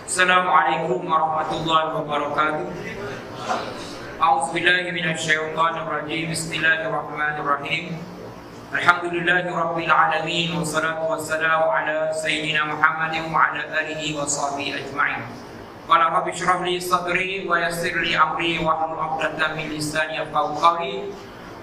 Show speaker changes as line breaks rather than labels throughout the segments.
Assalamualaikum warahmatullahi wabarakatuh. A'udzubillahi minasyaitonir rajim. Bismillahirrahmanirrahim. Alhamdulillahirabbil alamin wassalatu wassalamu ala sayyidina Muhammadin wa ala alihi wa sahbihi ajma'in. Qala rabbi shrah li sadri wa yassir li amri wa hlul 'uqdatam min lisani yafqahu qawli.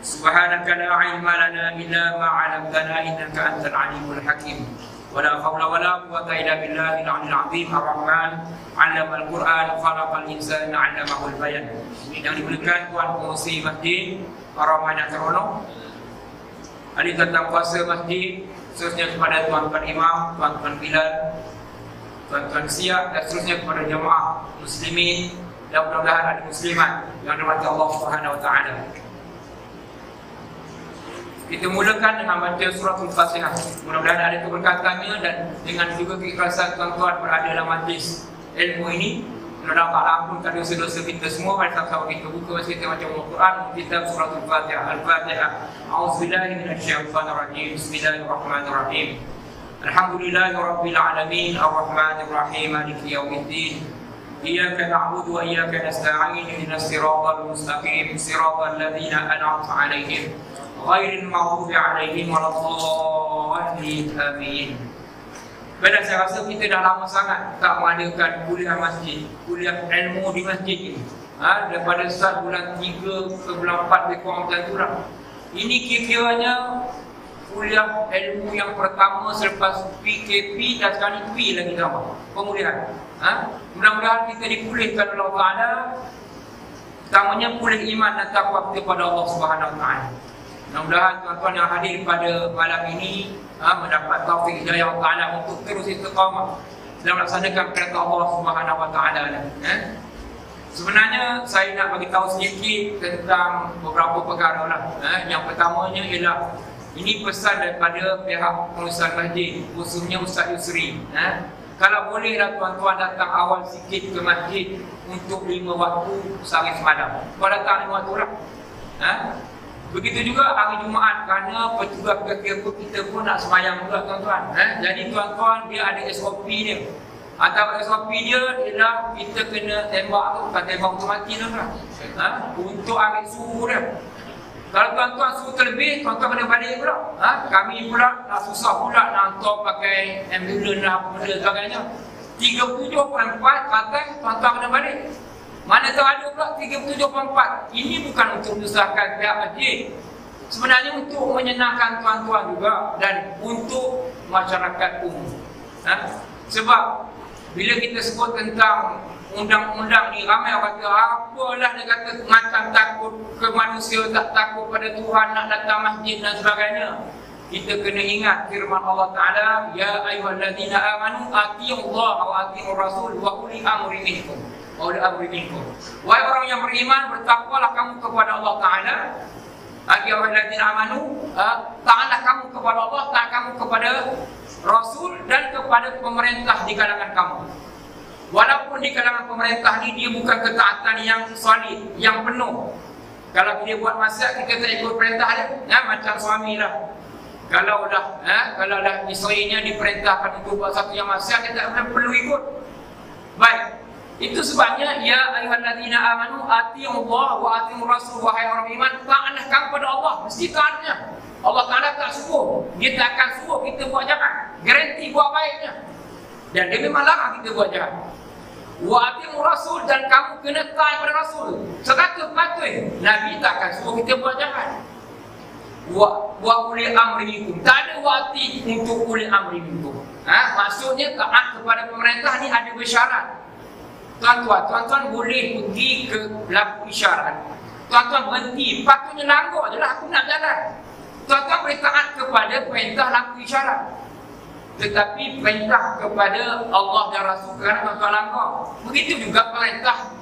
Subhanaka la 'ilma lana illa ma 'allamtana innaka antal 'alimul hakim. Wala haula wala quwwata illa billahil 'aliyyil 'azim. Ar-Rahman 'allamal Qur'an, khalaqal insana 'allamahul bayan. Yang dimuliakan tuan pengurusi masjid, para mana terhormat, ahli tata kuasa masjid, khususnya kepada tuan-tuan imam, tuan-tuan bilal, tuan-tuan siap, dan seterusnya kepada jemaah muslimin dan mudah-mudahan ada muslimat yang dirahmati Allah Subhanahu wa taala. Kita mulakan dengan baca surah Al-Fatihah. Mudah-mudahan ada keberkatannya dan dengan juga keikhlasan tuan-tuan berada dalam majlis ilmu ini. Mudah-mudahan Allah ampunkan dosa-dosa kita semua. Pada saat kita buka masa kita baca Al-Quran, kita surah Al-Fatihah. Al-Fatihah. A'udzubillahi minasyaitonirrajim. Bismillahirrahmanirrahim. Alhamdulillahirabbil alamin. Ar-Rahmanirrahim. Maliki yaumiddin. Iyyaka na'budu wa iyyaka nasta'in. Ihdinas siratal mustaqim. Siratal ladzina an'amta 'alaihim ghairil maghdubi 'alaihim waladdallin. Amin. Bila saya rasa kita dah lama sangat tak mengadakan kuliah masjid, kuliah ilmu di masjid ini. Daripada start bulan 3 ke bulan 4 lebih kurang macam tu lah. Ini kira-kiranya kuliah ilmu yang pertama selepas PKP dan sekarang P lagi tambah pemulihan. Mudah-mudahan kita dipulihkan oleh Allah Ta'ala. Pertamanya pulih iman dan takwa kepada Allah Subhanahu Wa Ta'ala. Mudah-mudahan tuan-tuan yang hadir pada malam ini mendapat taufik hidayah Allah Ta'ala untuk terus istiqamah dalam melaksanakan perintah Allah Subhanahu Wa Ta'ala. Sebenarnya saya nak bagi tahu sedikit tentang beberapa perkara lah. Yang pertamanya ialah ini pesan daripada pihak pengurusan masjid, khususnya Ustaz Yusri. Kalau bolehlah tuan-tuan datang awal sikit ke masjid untuk 5 waktu sehari semalam. Kau datang 5 waktu lah. Begitu juga hari Jumaat, kerana petugas PKP kita pun nak semayang juga tuan-tuan. Jadi tuan-tuan dia ada SOP dia. Atau SOP dia ialah kita kena tembak tu, bukan tembak otomatik tu lah. Untuk ambil suhu dia. Kalau tuan-tuan suhu terlebih, tuan-tuan kena balik pula. Kami pula nak susah pula nak hantar pakai ambulans lah, apa benda sebagainya. 37.4 kata tuan-tuan kena balik. Mana tahu ada pula 37.4. Ini bukan untuk menyusahkan pihak masjid. Sebenarnya untuk menyenangkan tuan-tuan juga dan untuk masyarakat umum. Sebab bila kita sebut tentang undang-undang ni, ramai orang kata apalah, dia kata macam takut ke manusia, tak takut pada Tuhan, nak datang masjid dan sebagainya. Kita kena ingat firman Allah Ta'ala, ya ayyuhalladzina amanu atii'ullaha wa atii'ur rasul wa ulil amri minkum. Wahai orang yang beriman, bertakwalah kamu kepada Allah Ta'ala. Ayyuhalladzina amanu, taatlah kamu kepada Allah, taat kamu kepada Rasul dan kepada pemerintah di kalangan kamu. Walaupun di kalangan pemerintah ni dia bukan ketaatan yang solid, yang penuh. Kalau dia buat maksiat, kita tak ikut perintah dia. Macam suami lah. Kalau dah isterinya diperintahkan untuk buat satu yang maksiat, kita tak perlu ikut. Baik. Itu sebabnya ya ayyuhalladzina amanu atii'ullaha wa atii'ur rasul, wahai orang beriman, taatlah kamu kepada Allah, mesti taatnya. Allah Ta'ala tak suruh, dia tak akan suruh kita buat jahat, garanti buat baiknya. Dan dia memang larang kita buat jahat. Wa atii'ur rasul, dan kamu kena taat pada Rasul. 100% Nabi tak akan suruh kita buat jahat. Wa ulil amri minkum, tak ada wati untuk ulil amri minkum. Maksudnya taat kepada pemerintah ni ada bersyarat. Tuan-tuan boleh pergi ke lampu isyarat. Tuan-tuan berhenti, patutnya langgar je lah, aku nak jalan. Tuan-tuan boleh taat kepada perintah lampu isyarat, tetapi perintah kepada Allah dan Rasul kerana tuan-tuan langgar. Begitu juga perintah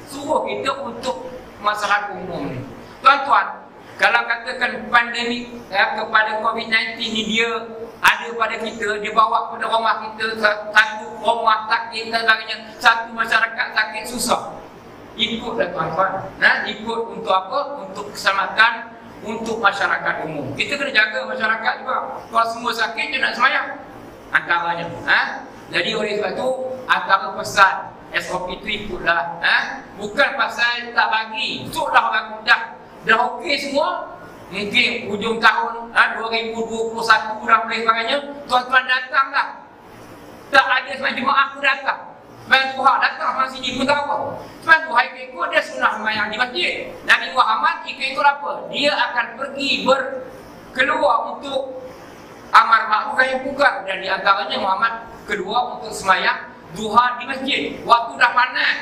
suruh kita untuk masalah umum ni. Tuan-tuan, kalau katakan pandemik kepada COVID-19 ni dia ada pada kita, dia bawa kepada rumah kita, satu rumah sakit dan sebagainya, satu masyarakat sakit susah, ikutlah tuan-tuan. Ikut untuk apa? Untuk keselamatan, untuk masyarakat umum. Kita kena jaga masyarakat juga. Kalau semua sakit, dia nak semayang antaranya. Jadi oleh sebab tu antara pesan SOP tu ikutlah. Bukan pasal tak bagi. So dah okey semua. Mungkin hujung tahun 2021 dah boleh sebagainya. Tuan-tuan datanglah. Tak ada semua jemaah pun datang. Sembahyang duha datang orang sini pun tak apa. Sembahyang duha ikut dia sunnah sembahyang di masjid. Nabi Muhammad ikut apa? Dia akan pergi keluar untuk amar ma'ruf nahi munkar, dan di antaranya Muhammad kedua untuk sembahyang duha di masjid. Waktu dah panas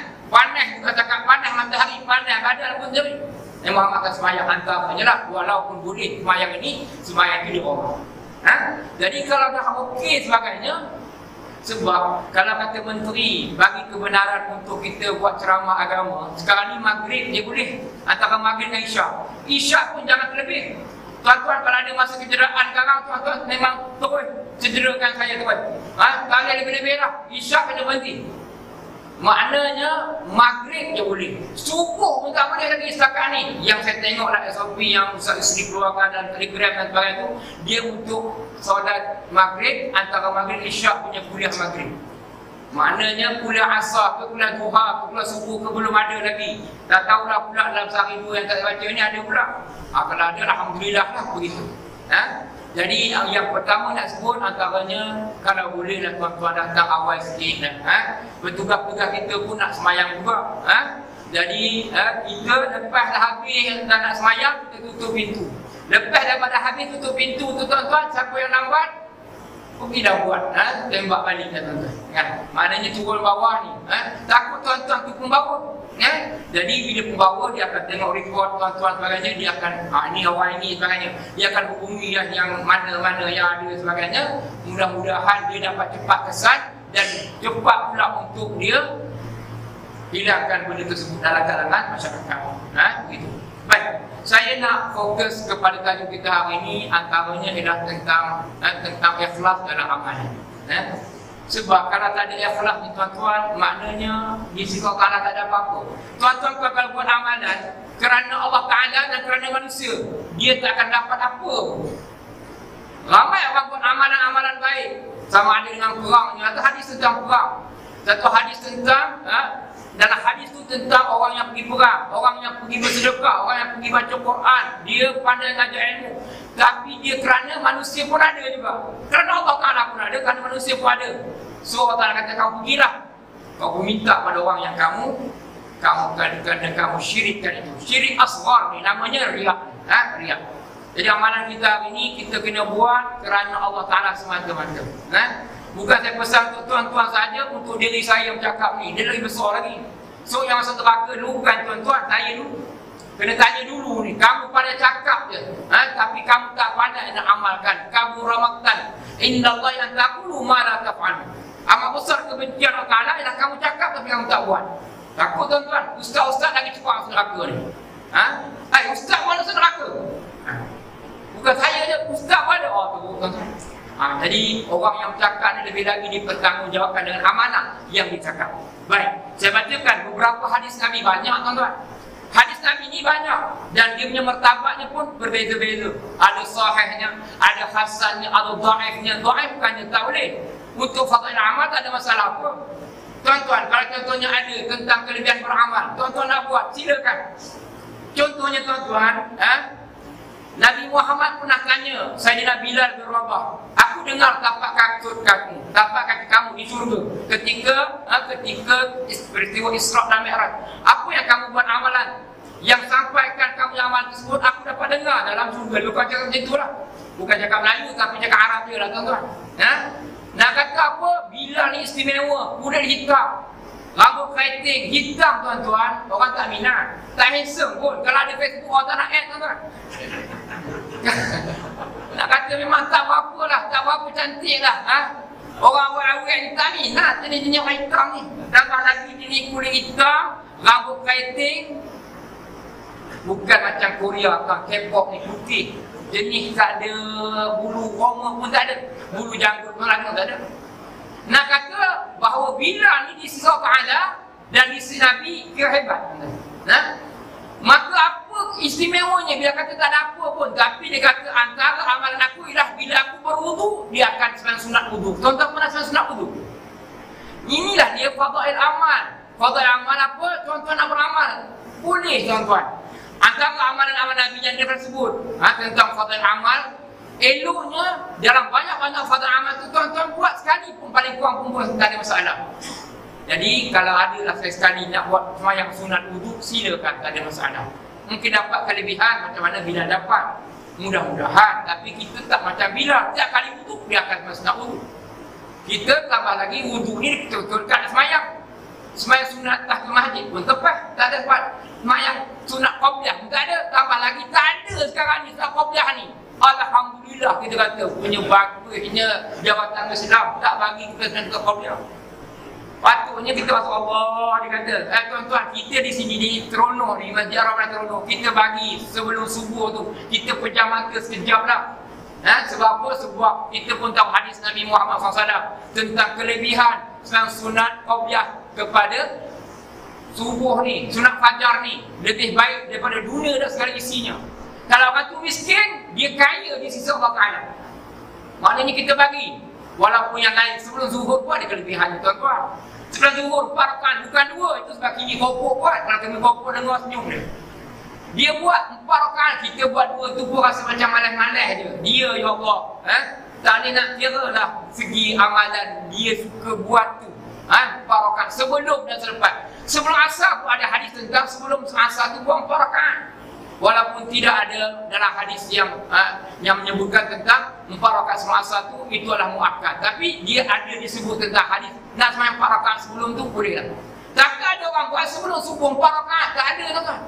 bukan cakap panas, matahari panas, badan pun terik. Dan Muhammad akan sembahyang antaranya lah, walaupun boleh sembahyang ini sembahyang itu di orang. Jadi kalau dah okey sebagainya. Sebab kalau kata menteri bagi kebenaran untuk kita buat ceramah agama, sekarang ni maghrib dia boleh, antara maghrib dan isyak pun jangan terlebih. Tuan-tuan kalau ada masa kecederaan sekarang, tuan-tuan memang terus cederakan saya tuan. Tak boleh lebih-lebih lah, isyak kena berhenti. Maknanya maghrib je boleh, subuh pun tak boleh lagi setakat ni. Yang saya tengok lah SOP yang Ustaz Isri keluarkan dalam Telegram dan sebagainya tu, dia untuk solat maghrib, antara maghrib isyak punya kuliah maghrib. Maknanya kuliah asar ke kuliah duha ke kuliah subuh ke belum ada lagi. Tak tahulah pula dalam sehari dua yang tak baca ni ada pula. Kalau ada alhamdulillah lah begitu. Jadi yang pertama nak sebut antaranya, kalau boleh lah tuan-tuan datang awal sikit lah. Petugas-petugas kita pun nak semayang juga. Jadi kita lepas dah habis nak semayang, kita tutup pintu. Lepas dah habis tutup pintu tu tuan-tuan, siapa yang lambat pergi dah buat, tembak balik dah tuan-tuan. Maknanya turun bawah ni. Takut tuan-tuan tu pembawa. Jadi bila pembawa dia akan tengok rekod tuan-tuan sebagainya, dia akan ni orang ini sebagainya, dia akan hubungi yang mana-mana yang ada sebagainya. Mudah-mudahan dia dapat cepat kesan dan cepat pula untuk dia hilangkan benda tersebut dalam kalangan masyarakat. Begitu. Baik, saya nak fokus kepada tajuk kita hari ini, antaranya ialah tentang ikhlas dalam amalan. Sebab kalau tak ada ikhlas ni tuan-tuan, maknanya di sisi Allah tak ada apa-apa. Tuan-tuan kalau buat amalan kerana Allah Ta'ala dan kerana manusia, dia tak akan dapat apa. Ramai orang buat amalan-amalan baik, sama ada dengan perang. Ada hadis tentang perang, satu hadis tentang dalam hadis tu tentang orang yang pergi perang, orang yang pergi bersedekah, orang yang pergi baca Quran, dia pandai ngajar ilmu. Tapi dia kerana manusia pun ada juga, kerana Allah Ta'ala pun ada, kerana manusia pun ada. So Allah Ta'ala kata, kau pergilah, kau pun minta pada orang yang kamu kamu syirikkan itu. Syirik asghar ni namanya riak. Riak. Jadi amalan kita hari ini kita kena buat kerana Allah Ta'ala semata-mata. Bukan saya pesan untuk tuan-tuan saja, untuk diri saya yang bercakap ni, dia lagi besar lagi. So yang masuk neraka dulu bukan tuan-tuan, saya dulu. Kena tanya dulu ni, kamu pada cakap je, tapi kamu tak pandai nak amalkan. Kamu ramaktan, innallahi an taqulu ma la taf'alun. Amat besar kebencian Allah Ta'ala ialah kamu cakap tapi kamu tak buat. Takut tuan-tuan, ustaz-ustaz lagi cepat masuk neraka ni. Ustaz mana masuk neraka? Bukan saya je, ustaz pun ada. Tuan-tuan. Jadi orang yang bercakap ni lebih lagi dipertanggungjawabkan dengan amanah yang dicakap. Baik, saya bacakan beberapa hadis Nabi, banyak tuan-tuan. Hadis Nabi ni banyak dan dia punya martabatnya pun berbeza-beza. Ada sahihnya, ada hasannya, ada dhaifnya. Dhaif bukannya tak boleh. Untuk fadail amal tak ada masalah apa. Tuan-tuan, kalau contohnya ada tentang kelebihan beramal, tuan-tuan nak buat, silakan. Contohnya tuan-tuan, Nabi Muhammad pernah tanya Sayyidina Bilal bin Rabah, aku dengar tapak kaki kamu di surga ketika peristiwa Isra dan Mi'raj. Apa yang kamu buat amalan yang sampaikan kamu yang amalan tersebut aku dapat dengar dalam surga. Bukan cakap macam itulah, bukan cakap Melayu tapi cakap Arab je lah tuan-tuan. Nak kata apa? Bilal ni istimewa, kulit hitam, rambut keriting hitam tuan-tuan. Orang tak minat, tak handsome pun. Kalau ada Facebook orang tak nak add tuan-tuan. Nak kata memang tak apa-apa lah, tak apa-apa cantik lah. Orang awet-awet ni tak minat jenis-jenis orang hitam ni. Tambah lagi jenis kulit hitam, rambut keriting. Bukan macam Korea kan, K-pop ni putih. Jenis tak ada bulu roma pun tak ada, bulu janggut pun tak ada. Nak kata bahawa Bilal ni di sisi Allah Ta'ala dan di sisi Nabi kira hebat. Maka apa istimewanya bila kata tak ada apa pun, tapi dia kata antara amalan aku ialah bila aku berwudu, dia akan sembahyang sunat wudu. Tuan-tuan pernah sembahyang sunat wudu? Inilah dia fadail amal. Fadail amal apa? Tuan-tuan nak beramal. Boleh tuan-tuan. Antara amalan-amalan Nabi yang dia tersebut tentang fadail amal, eloknya dalam banyak-banyak fadail amal tu tuan-tuan buat sekali pun, paling kurang pun tak ada masalah. Jadi kalau ada lah sekali nak buat sembahyang sunat wuduk, silakan, tak ada masalah. Mungkin dapat kelebihan macam mana bila dapat, mudah-mudahan. Tapi kita tak macam bila tiap kali wuduk dia akan sunat wuduk. Kita tambah lagi wuduk ni betul-betul nak sembahyang. Sembahyang sunat tahiyat masjid pun tepat, tak ada buat sembahyang sunat qabliyah pun tak ada. Tambah lagi tak ada sekarang ni sunat qabliyah ni. Alhamdulillah kita kata punya bagusnya Jabatan Islam tak bagi kita sunat qabliyah. Patutnya kita masuk Allah, dia kata, tuan-tuan, kita di sini di Terono ni, Masjid Ar-Rahman Terono, kita bagi sebelum subuh tu, kita pejam mata sekejap lah. Sebab apa? Sebab kita pun tahu hadis Nabi Muhammad SAW tentang kelebihan sunat qabliyah kepada subuh ni, sunat fajar ni, lebih baik daripada dunia dan segala isinya. Kalau orang tu miskin, dia kaya di sisi Allah Ta'ala. Maknanya kita bagi, walaupun yang lain sebelum zuhur pun ada kelebihan, tuan-tuan. Sebelum zuhur 4 rakaat, bukan 2. Itu sebab kini kopok buat. Kalau kena kopok dengar senyum dia. Dia buat 4 rakaat, kita buat 2 tu pun rasa macam malas-malas je. Dia, ya Allah, tak boleh nak kira lah segi amalan dia suka buat tu. 4 rakaat sebelum dan selepas. Sebelum asar pun ada hadis tentang sebelum asar tu buat 4 rakaat. Walaupun tidak ada dalam hadis yang menyebutkan tentang 4 rakaat sebelum asar tu, itu adalah muakkad. Tapi dia ada disebut tentang hadis nak sembahyang 4 rakaat sebelum tu boleh lah. Tapi ada orang buat sebelum subuh 4 rakaat, tak ada tuan.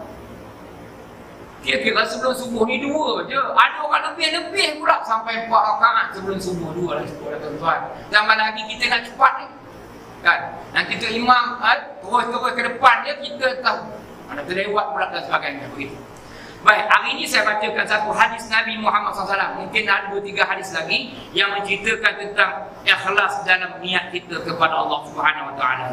Kira-kira sebelum subuh ni 2 je. Ada orang lebih-lebih pula sampai 4 rakaat sebelum subuh. 2 lah cukup lah tuan-tuan. Tambah lagi kita nak cepat ni, kan? Nanti tu imam terus-terus ke depan dia, kita tak ada terlewat pula dan sebagainya. Begitu. Baik, hari ini saya bacakan satu hadis Nabi Muhammad SAW. Mungkin ada 2-3 hadis lagi yang menceritakan tentang ikhlas dalam niat kita kepada Allah Subhanahu Wa Taala.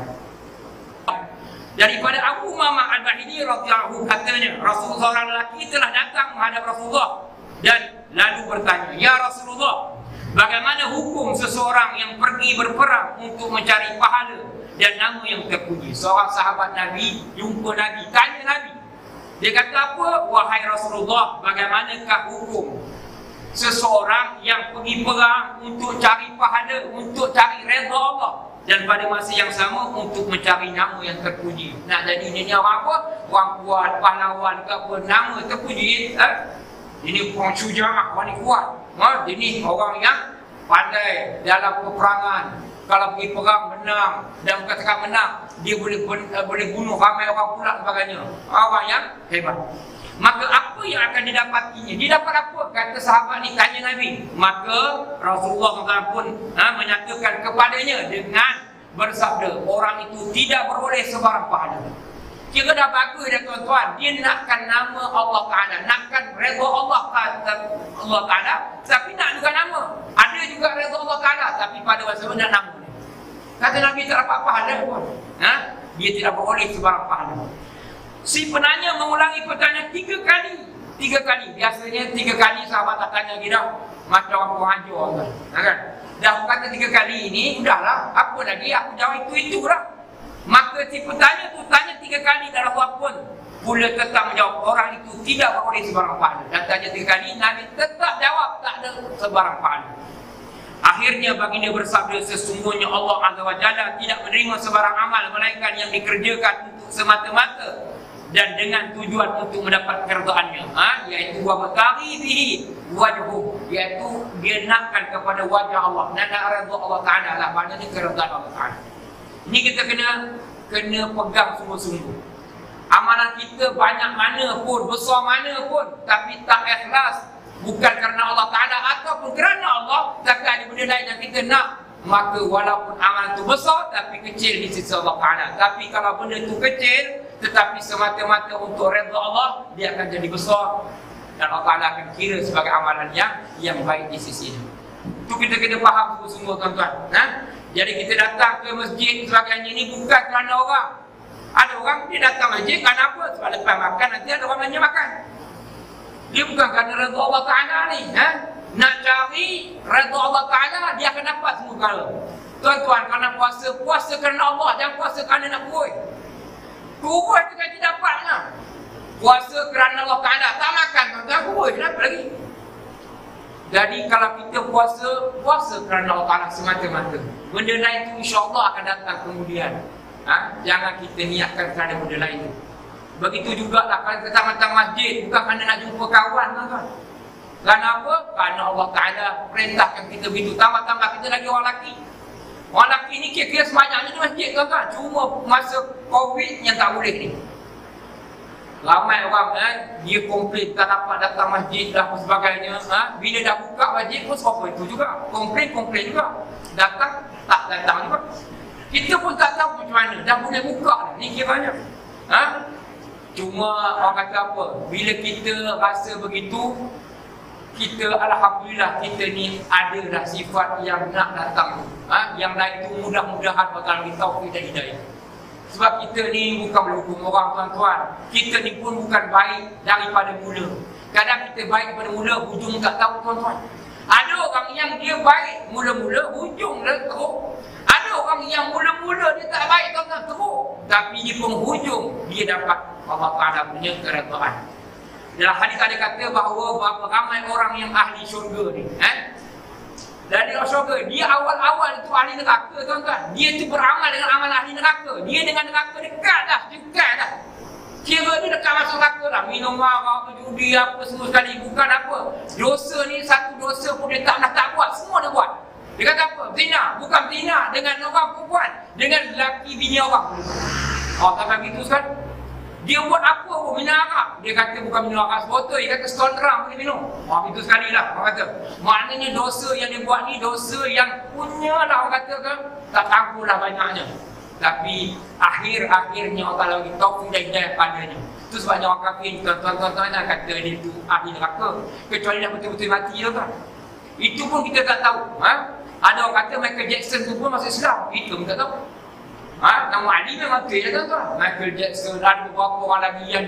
Daripada Abu Umamah Al-Bahili radhiyallahu katanya, Rasulullah seorang lelaki telah datang menghadap Rasulullah dan lalu bertanya, "Ya Rasulullah, bagaimana hukum seseorang yang pergi berperang untuk mencari pahala dan nama yang terpuji?" Seorang sahabat Nabi jumpa Nabi, tanya Nabi. Dia kata apa? "Wahai Rasulullah, bagaimanakah hukum seseorang yang pergi perang untuk cari pahala, untuk cari redha Allah, dan pada masa yang sama untuk mencari nama yang terpuji?" Nak jadi ini orang apa? Orang kuat, pahlawan ke apa, nama terpuji. Ini orang syuja'ah, orang ni kuat. Ini orang yang pandai dalam peperangan. Kalau pergi perang menang, dan katakan menang, dia boleh bunuh ramai orang pula sebagainya. Orang yang hebat. Maka apa yang akan didapatinya? Dia dapat apa? Kata sahabat ni tanya Nabi. Maka Rasulullah SAW pun menyatakan kepadanya dengan bersabda, orang itu tidak beroleh sebarang pahala. Kira dah bagus dah tuan-tuan. Dia nakkan nama Allah Ta'ala, nakkan redha Allah Ta'ala, tapi nak juga nama. Ada juga redha Allah Ta'ala, tapi pada masa nak nama. Kata Nabi tak dapat pahala pun. Dia tidak beroleh sebarang pahala. Si penanya mengulangi pertanyaan 3 kali. 3 kali. Biasanya 3 kali sahabat tak tanya lagi dah. Macam orang pengajar kan. Dah kata 3 kali ini, udahlah. Apa lagi? Aku jawab itu lah. Maka si petanya tu tanya 3 kali dalam pun pula tetap menjawab, orang itu tidak beroleh sebarang pahala. Dan tanya 3 kali, Nabi tetap jawab tak ada sebarang pahala. Akhirnya baginda bersabda, sesungguhnya Allah Azza wa Jalla tidak menerima sebarang amal melainkan yang dikerjakan untuk semata-mata dan dengan tujuan untuk mendapat keredaannya, iaitu wa bataghi bihi wajhu, iaitu dia nakkan kepada wajah Allah, nak redha Allah Ta'ala lah, maknanya keredaan Allah Ta'ala. Ini kita kena pegang sungguh-sungguh. Amalan kita banyak mana pun, besar mana pun, tapi tak ikhlas, bukan kerana Allah Ta'ala ataupun kerana Allah, tapi ada benda lain yang kita nak, maka walaupun amalan itu besar tapi kecil di sisi Allah Ta'ala. Tapi kalau benda itu kecil tetapi semata-mata untuk redha Allah, dia akan jadi besar dan Allah Ta'ala akan kira sebagai amalan yang baik di sisi ini. Itu kita kena faham sungguh-sungguh tuan-tuan. Jadi kita datang ke masjid sebagainya ini bukan kerana orang. Ada orang dia datang masjid kerana apa? Sebab lepas makan nanti ada orang lainnya makan. Dia bukan kerana redha Allah Ta'ala ni. Nak cari redha Allah Ta'ala, dia akan dapat semua perkara. Tuan-tuan, kerana puasa kerana Allah, jangan puasa kerana nak kurus. Kurus tu kan tidak dapatnya. Puasa kerana Allah Ta'ala, tak makan, tuan-tuan, kurus, kenapa lagi? Jadi kalau kita puasa kerana Allah Ta'ala semata-mata. Benda lain tu insya-Allah akan datang kemudian. Jangan kita niatkan kerana benda lain tu. Begitu juga lah kalau kita datang masjid, bukan kerana nak jumpa kawan, tuan-tuan. Kerana apa? Kerana Allah Ta'ala perintahkan kita begitu. Tambah-tambah kita lagi orang lelaki. Orang lelaki ni kira-kira sebanyak di masjid, tuan-tuan. Cuma masa Covid yang tak boleh ni. Ramai orang dia komplain tak dapat datang masjid dan sebagainya. Bila dah buka masjid pun serupa itu juga. Komplain juga. Datang, tak datang juga. Kita pun tak tahu macam mana. Dah boleh buka ni kiranya. Cuma orang kata apa? Bila kita rasa begitu, kita alhamdulillah kita ni ada dah sifat yang nak datang tu. Yang lain tu mudah-mudahan bakal kita taufik dan hidayah. Sebab kita ni bukan berhukum orang, tuan-tuan. Kita ni pun bukan baik daripada mula. Kadang kita baik daripada mula, hujung tak tahu, tuan-tuan. Ada orang yang dia baik mula-mula, hujung dia teruk. Ada orang yang mula-mula dia tak baik, tuan-tuan, teruk. Tapi di penghujung dia dapat Allah Ta'ala punya keredaan. Dalam hadis ada kata bahawa berapa ramai orang yang ahli syurga ni. Dari syurga, dia awal-awal itu ahli neraka, tuan-tuan. Dia tu beramal dengan amal ahli neraka. Dia dengan neraka dekat dah. Kira dia dekat masuk neraka dah. Minum arak, judi, apa semua sekali. Bukan apa. Dosa ni, satu dosa pun dia tak nak tak buat. Semua dia buat. Dia kata apa? Zina. Bukan zina dengan orang perempuan. Dengan lelaki bini orang. Tak begitu sekali. Dia buat apa pun, minum arak. Dia kata bukan minum arak sebotol, dia kata setahun terang boleh minum. Itu sekali lah, orang kata. Maknanya dosa yang dia buat ni, dosa yang punya lah, orang kata kan. Tak tangguh lah banyaknya. Tapi akhir-akhirnya Allah Ta'ala bagi taufik dan hidayah padanya. Itu sebabnya orang kafir, tuan-tuan kata dia tu ahli neraka. Kecuali dah betul-betul mati tu kan. Itu pun kita tak tahu. Ada orang kata Michael Jackson tu pun masuk Islam. Itu pun tak tahu. Nama Ali memang tu je, tuan-tuan. Michael Jackson dan beberapa orang lagi yang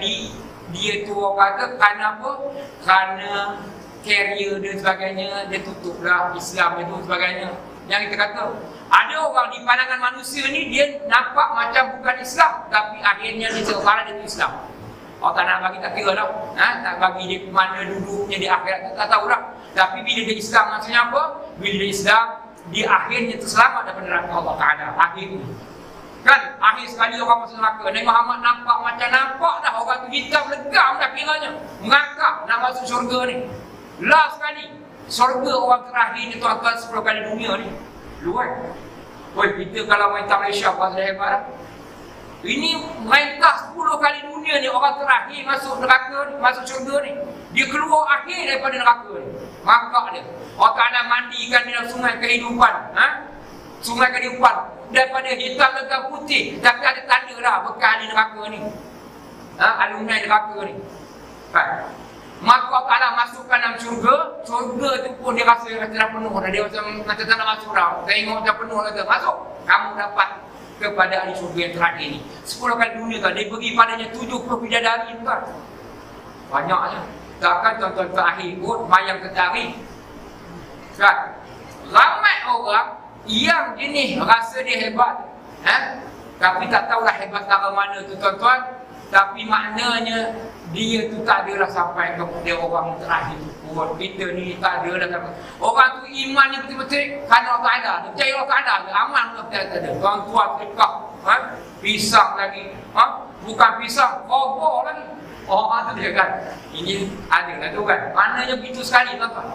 dia tu orang kata kerana apa? Kerana career dia sebagainya, dia tutuplah Islam dia tu sebagainya. Yang kita kata ada orang di pandangan manusia ni dia nampak macam bukan Islam, tapi akhirnya dia seorang dia tu Islam. Allah tak nak bagi, tak kira lah. Tak bagi dia mana duduknya di akhirat, tak tahulah. Tapi bila dia Islam maksudnya apa? Bila dia Islam, dia akhirnya terselamat daripada neraka Allah Ta'ala. Akhirnya kan, akhir sekali orang masuk neraka. Nabi Muhammad nampak dah orang tu hitam legam dah kiranya. Mengangkat nak masuk syurga ni. Last sekali. Syurga orang terakhir ni, tuan-tuan, 10 kali dunia ni. Luar. Kita kalau main tak Malaysia apa sudah hebat lah. Ini main tak 10 kali dunia ni, orang terakhir masuk neraka ni, masuk syurga ni. Dia keluar akhir daripada neraka ni. Mangkak dia. Allah Ta'ala mandikan dia dalam sungai kehidupan. Sungai kehidupan. Daripada hitam ke putih. Tapi ada tanda dah bekas di neraka ni. Alumni neraka ni. Maka Allah Ta'ala masukkan dalam syurga. Syurga tu pun dia rasa dah penuh dah. Dia macam tak nak masuk dah. Tengok macam penuh kata, masuk. Kamu dapat kepada ahli syurga yang terakhir ni. 10 kali dunia kan. Dia beri padanya 70 bidadari tu kan. Banyaknya. Takkan tuan-tuan terakhir pun mayang tertarik. Kan? Ramai orang yang jenis rasa dia hebat, tapi tak tahulah hebat cara mana tu, tuan-tuan. Tapi maknanya dia tu tak adalah sampai kepada orang terakhir. Orang kita ni tak adalah sampai. Orang tu iman yang betul-betul kerana Allah Ta'ala. Dia percaya Allah Ta'ala, aman Allah Ta'ala. Tuan-tuan tekak, pisang lagi, bukan pisang, kobo lagi. Tu dia kan. Ini adalah tu kan. Maknanya begitu sekali, tuan-tuan.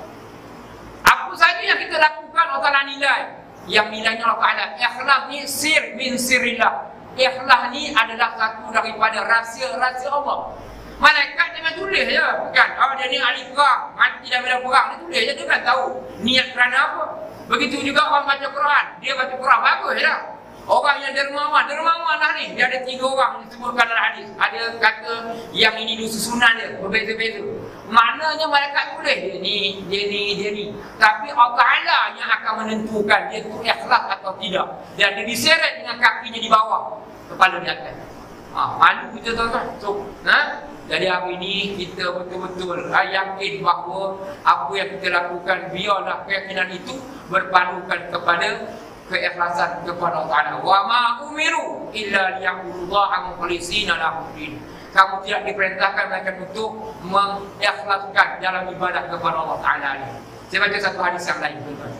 Apa saja yang kita lakukan Allah Ta'ala nilai. Yang nilainya Allah Ta'ala. Ikhlas ni sir min sirillah. Ikhlas ni adalah satu daripada rahsia-rahsia Allah. Malaikat jangan tulis je kan. Dia ni ahli perang, mati dalam medan perang, dia tulis je, dia kan tahu niat kerana apa. Begitu juga orang baca Quran. Dia baca Quran bagus je lah. Orang yang dermawan lah ni. Dia ada 3 orang disebutkan dalam hadis. Ada kata yang ini dua susunan dia berbeza-beza. Maknanya malaikat tulis dia ni. Tapi Allah Ta'ala yang akan menentukan dia tu ikhlas atau tidak. Dan dia diseret dengan kakinya di bawah, kepala di atas. Malu kita, tuan-tuan. Jadi hari ini kita betul-betul yakin bahawa apa yang kita lakukan, biarlah keyakinan itu berpandukan kepada keikhlasan kepada Allah Ta'ala. Wa ma umiru illa liya'budullaha mukhlishina lahu-d-din. Kamu tidak diperintahkan melainkan untuk mengikhlaskan dalam ibadah kepada Allah Ta'ala ni. Saya baca satu hadis yang lain, tuan-tuan.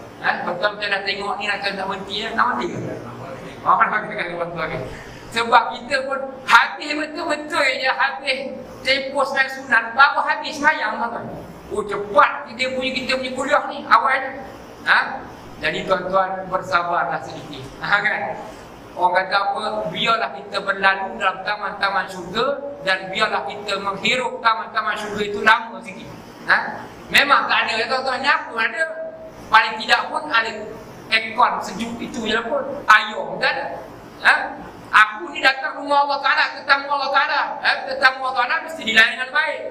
Betul kita dah tengok ni nak berhenti nak mati ke? Orang kata tuan-tuan. Sebab kita pun habis betul-betul je, habis tempoh sembahyang sunat baru habis sembahyang, tuan-tuan. Oh cepat kita punya kuliah ni awalnya. Jadi tuan-tuan bersabarlah sedikit. Kan? Orang kata apa? Biarlah kita berlalu dalam taman-taman syurga dan biarlah kita menghirup taman-taman syurga itu lama sikit. Memang tak ada tuan-tuan, apa ada? Paling tidak pun ada ekor sejuk itu je pun. Ayam tak ada. Aku ni datang rumah Allah Ta'ala, tetamu Allah Ta'ala. Tetamu Allah Ta'ala mesti dilayani dengan baik.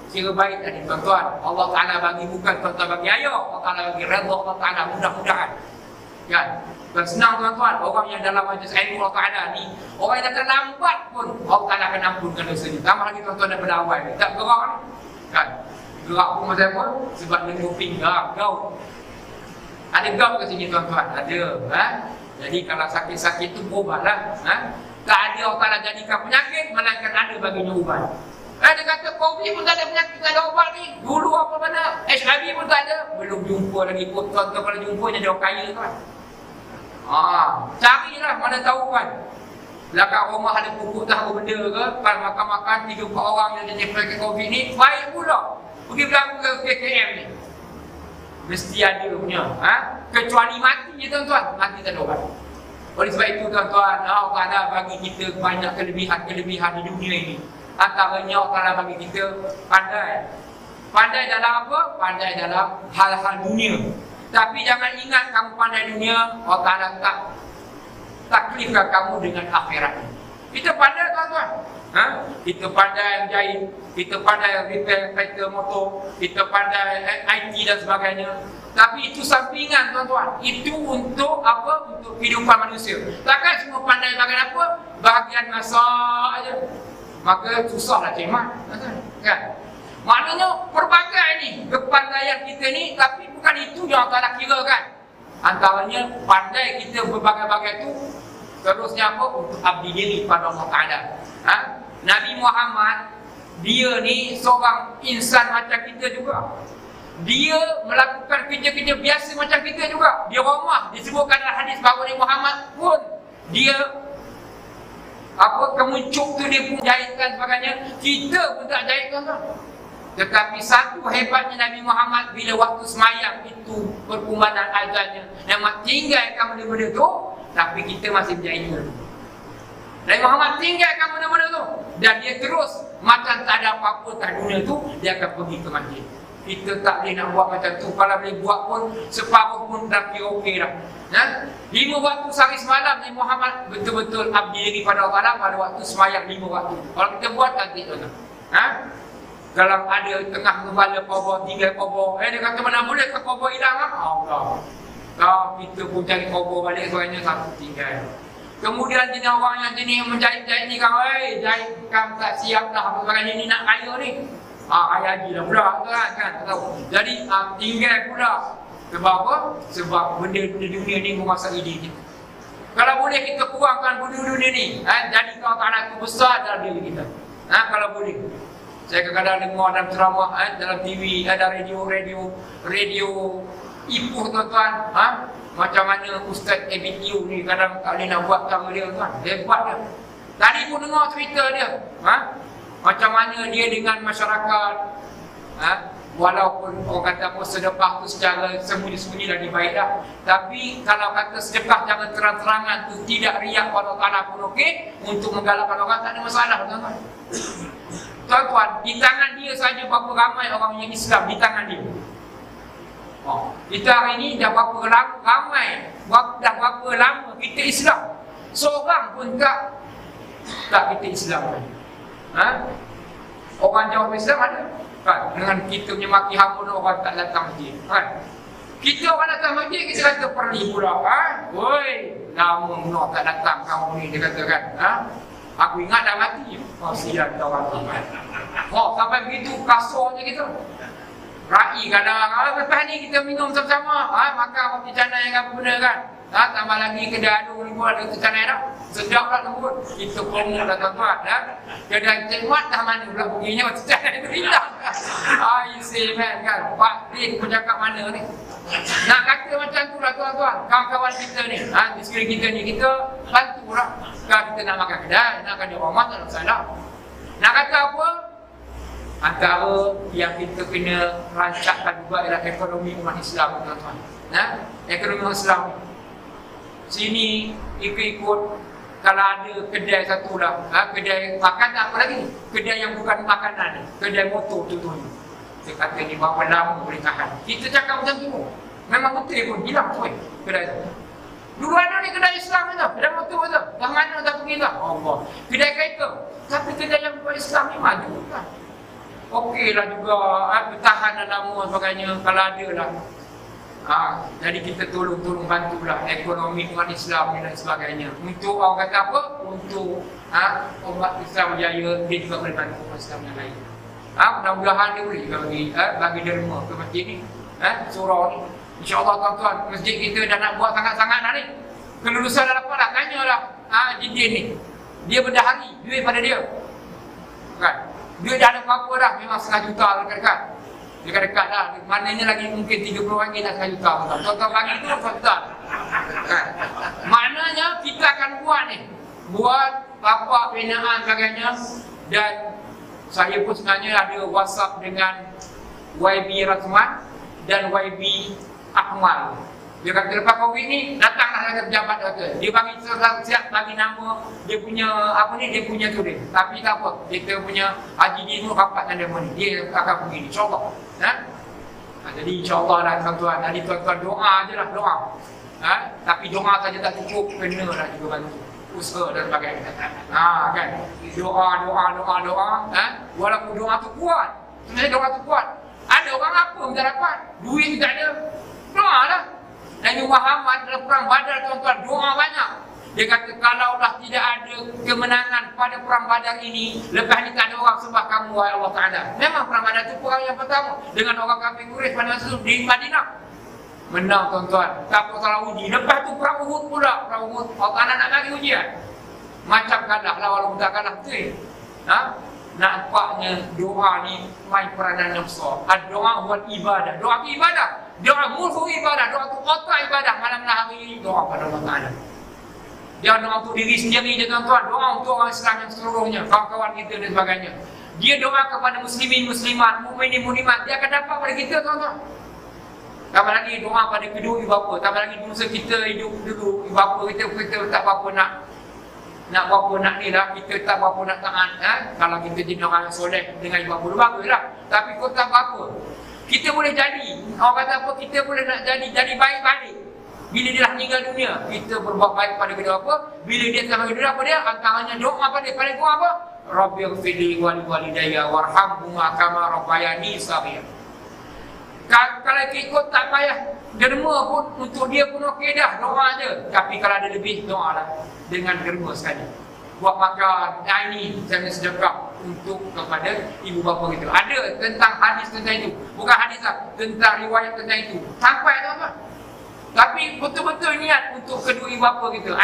Kira baik tadi tuan-tuan. Allah Ta'ala bagi bukan tuan-tuan bagi ayam. Allah Ta'ala bagi redha Allah Ta'ala, mudah-mudahan. Kan? Dan senang tuan-tuan, orang yang dalam majlis ilmu Allah Ta'ala ni, orang yang datang lambat pun Allah Ta'ala akan ampunkan dosa ni. Tambah lagi tuan-tuan daripada awal. Tak gerak ni. Kan? Gerak pun macam apa? Sebab dia nguping gerak, gaul. Ada gaul ke sini tuan-tuan? Ada. Jadi kalau sakit-sakit tu berobatlah. Tak ada Allah Ta'ala jadikan penyakit, melainkan ada baginya ubat. Dia kata COVID pun tak ada penyakit, tak ada ubat ni. Dulu apa mana? HIV pun tak ada. Belum jumpa lagi pun. Tuan-tuan kalau jumpa je dia orang kaya tuan. Carilah mana tahu kan. Belakang rumah ada pupuk tahu benda ke, kalau makan-makan 3-4 orang yang jadi penyakit COVID ni, baik pula. Pergi belakang ke KKM ni. Mesti ada punya. Kecuali mati je tuan-tuan. Mati tak ada ubat. Oleh sebab itu tuan-tuan, Allah Ta'ala bagi kita banyak kelebihan-kelebihan di dunia ini. Antaranya Allah Ta'ala bagi kita pandai. Pandai dalam apa? Pandai dalam hal-hal dunia. Tapi jangan ingat kamu pandai dunia, Allah Ta'ala tak taklifkan kamu dengan akhirat. Kita pandai tuan-tuan. Kita pandai menjahit, kita pandai repair kereta motor, kita pandai IT dan sebagainya. Tapi itu sampingan tuan-tuan. Itu untuk apa? Untuk kehidupan manusia. Takkan semua pandai bahagian apa? Bahagian masak aja. Maka susahlah cemat. Kan? Maknanya pelbagai ni kepandaian kita ni, tapi bukan itu yang Allah kira kan. Antaranya pandai kita berbagai-bagai tu. Terusnya apa? Untuk abdi diri pada Allah Ta'ala. Nabi Muhammad, dia ni seorang insan macam kita juga. Dia melakukan kerja-kerja biasa macam kita juga. Dia ramah. Disebutkan dalam hadis bahawa Nabi Muhammad pun dia kemuncuk tu dia pun jahitkan sebagainya. Kita pun tak jahitkan kan. Tetapi satu hebatnya Nabi Muhammad, bila waktu semayang itu berkumandang azannya, Nabi tinggalkan benda-benda tu, tapi kita masih menjahit dulu. Nabi Muhammad tinggalkan benda-benda tu, dan dia terus macam tak ada apa-apa tak dunia tu, dia akan pergi ke masjid. Kita tak boleh nak buat macam tu. Kalau boleh buat pun separuh pun dah kira okey dah. 5 waktu sehari semalam Nabi Muhammad betul-betul abdi diri pada Allah pada waktu semayang 5 waktu. Kalau kita buat nanti tuan-tuan. Kalau ada tengah kepala kubur, 3 kubur, dia kata mana boleh ke kubur hilang Allah. Kalau kita pun cari kubur balik sebagainya, satu tinggal. Kemudian jenis orang yang jenis menjahit-jahit ni kan, jahit kan tak siap dah apa sebagainya ni nak kaya ni. Ayah haji lah pula kan, tahu. Jadi tinggal pula. Sebab apa? Sebab benda-benda dunia ni menguasai diri kita. Kalau boleh kita kurangkan benda dunia ni, jadi kalau Ta'ala tu besar dalam diri kita. Kalau boleh. Saya kadang-kadang dengar dalam ceramah, dalam TV, ada radio ipuh tuan-tuan. Macam mana Ustaz ABTU ni kadang tak boleh nak buat sama dia tuan. Hebat dia. Tadi pun dengar cerita dia. Macam mana dia dengan masyarakat. Walaupun orang kata apa sedekah tu secara sembunyi-sembunyi dah dibaik dah. Tapi kalau kata sedekah jangan terang-terangan tu, tidak riak pada Allah pun okey. Untuk menggalakkan orang tak ada masalah tuan-tuan. Tuan-tuan, di tangan dia saja berapa ramai orang yang Islam di tangan dia. Kita hari ni dah berapa ramai, dah berapa lama kita Islam. Seorang pun tak kita Islam lagi. Orang jauh Islam ada kan? Dengan kita punya maki hamun orang tak datang masjid kan? Kita orang datang masjid, kita kata perli pula woi, lama menok tak datang kamu ni, dia kata kan. Aku ingat dah mati. Siap dah mati. Sampai begitu kasarnya kita. Rai kadang lepas ni kita minum sama-sama, makan roti canai yang apa benda kan. Tambah lagi kedai adung ni pun ada tercanai dah. Sedap lah lembut. Kita promo dah tuan-tuan. Kedai cemat dah mana pula perginya tercanai tu hilang. I say man kan. Pak Din pun cakap mana ni. Nak kata macam tu lah tuan-tuan. Kawan-kawan kita ni, di sekeliling kita ni, kita bantu lah. Kalau kita nak makan kedai, nak makan di rumah, tak ada masalah. Nak kata apa? Antara yang kita kena rancakkan juga ialah ekonomi umat Islam, tuan-tuan. Ekonomi umat Islam. Sini ikut-ikut, kalau ada kedai satu lah, kedai makan tak apa lagi. Kedai yang bukan makanan, kedai motor contohnya. Dia kata ni berapa lama boleh tahan. Kita cakap macam tu. Memang betul pun hilang tu kedai tu. Dulu ada ni kedai Islam tu, kedai motor tu. Dah mana dah pergi dah. Allah. Kedai kereta. Tapi kedai yang bukan Islam ni maju lah. Okeylah juga, bertahan lama sebagainya kalau ada lah. Jadi kita tolong bantulah ekonomi umat Islam dan sebagainya. Untuk orang kata apa? Untuk umat Islam berjaya, dia juga boleh bantu umat Islam yang lain. Mudah-mudahan dia boleh bagi derma ke masjid ni, surau ni. InsyaAllah tuan-tuan, masjid kita dah nak buat sangat-sangat dah ni. Kelulusan dah dapat dah, tanyalah Jidin ni. Dia berdahari, duit pada dia kan? Duit dah ada apa-apa dah, memang setengah juta dekat-dekat. Dekat-dekat dah, maknanya lagi mungkin RM30 dah setengah juta. Tuan-tuan bagi tu setengah juta kan? Maknanya kita akan buat ni, buat apa binaan sebagainya. Dan saya pun sebenarnya ada WhatsApp dengan YB Razman dan YB Akmal. Dia kata lepas Covid ni datanglah ada pejabat kata. Dia bagi siap bagi nama dia punya apa ni, dia punya tu dia. Tapi tak apa, kita punya Haji Dino rapat dengan dia ni. Dia akan pergi insya-Allah. Jadi insya-Allah lah tuan-tuan. Jadi tuan-tuan doa ajalah, doa. Tapi doa saja tak cukup, kenalah juga bantu usaha dan sebagainya. Kan. Doa. Walaupun doa tu kuat. Sebenarnya doa tu kuat. Ada orang apa minta dapat? Duit tak ada. Doa lah. Nabi Muhammad dalam perang Badar tuan-tuan, doa banyak. Dia kata kalaulah tidak ada kemenangan pada perang Badar ini, lepas ni tak ada orang sembah kamu wahai Allah Ta'ala. Memang perang Badar itu perang yang pertama dengan orang kafir Quraisy pada masa itu di Madinah. Menang tuan-tuan, tak apa salah uji. Lepas tu perang Uhud pula. Perang Uhud, Allah Ta'ala nak bagi ujian. Macam kalah lah walaupun tak kalah betul. Nampaknya doa ni main peranan yang besar. Doa buat ibadah. Doa tu ibadah. Doa musuh ibadah. Doa tu otak ibadah. Malam hari doa pada Allah Ta'ala. Dia doa untuk diri sendiri je tuan-tuan. Doa untuk orang Islam yang seluruhnya, kawan-kawan kita dan sebagainya. Dia doa kepada muslimin, muslimat, mukminin, mukminat. Dia akan dapat pada kita tuan-tuan. Tambah lagi doa pada kedua ibu bapa. Tambah lagi dosa kita hidup dulu. Ibu bapa kita tak apa-apa nak apa nak ni lah, kita tak apa nak taat. Kalau kita jadi orang soleh dengan ibu bapa bagus lah. Tapi kau tak apa, kita boleh jadi. Orang kata apa, kita boleh nak jadi baik balik. Bila dia dah meninggal dunia, kita berbuat baik pada kedua bapa. Bila dia telah meninggal dunia, apa dia? Antaranya doa pada paling kurang apa? Rabbighfirli wa liwalidayya warhamhuma kama rabbayani shaghira. Kalau ikut tak payah derma pun, untuk dia pun okey dah, doa je. Tapi kalau ada lebih, doa lah dengan derma sekali. Buat makan, ini jangan sedekah untuk kepada ibu bapa kita. Ada tentang hadis tentang itu. Bukan hadis lah, tentang riwayat tentang itu. Sampai tuan-tuan. Tapi betul-betul niat untuk kedua ibu bapa kita.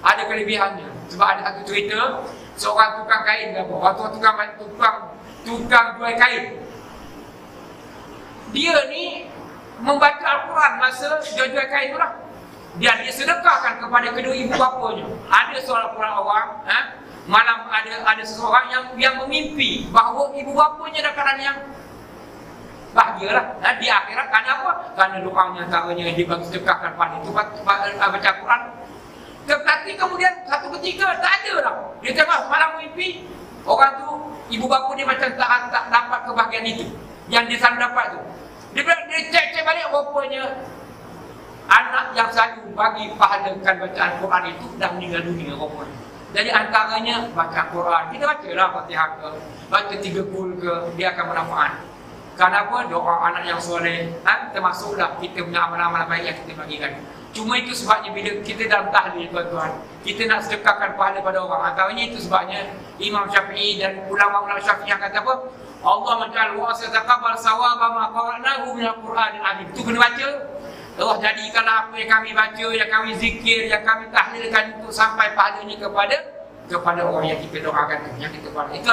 Ada kelebihannya. Sebab ada satu cerita, seorang tukang kain ke apa. Waktu tukang jual kain. Dia ni membaca Al-Quran masa jual kain tu lah. Dia sedekahkan kepada kedua ibu bapanya. Ada seorang orang, malam ada seseorang yang memimpi bahawa ibu bapanya dalam keadaan yang bahagialah di akhirat. Kerana apa? Kerana doanya antaranya dia bagi sedekahkan pada itu baca Al-Quran. Tetapi kemudian satu ketika tak ada lah. Dia tengok malam mimpi orang tu, ibu bapa dia macam tak dapat kebahagiaan itu yang dia selalu dapat tu. Dia cek balik, rupanya anak yang selalu bagi pahalakan bacaan Quran itu dah meninggal dunia rupanya. Jadi antaranya baca Quran. Kita bacalah Fatihah ke, baca 3 kul ke, dia akan bermanfaat. Kenapa? Doa anak yang soleh, termasuklah kita punya amalan-amalan baik yang kita bagikan. Cuma itu sebabnya bila kita dalam tahlil tuan-tuan, kita nak sedekahkan pahala pada orang. Antaranya itu sebabnya Imam Syafi'i dan ulama-ulama Syafi'i yang kata apa? Allah menjal wa sataqabbal sawaba ma qara'nahu min al-Qur'anil azim. Itu kena baca. Allah jadikanlah apa yang kami baca, yang kami zikir, yang kami tahlilkan itu sampai pahalanya kepada orang yang kita doakan, yang kita pahala. Itu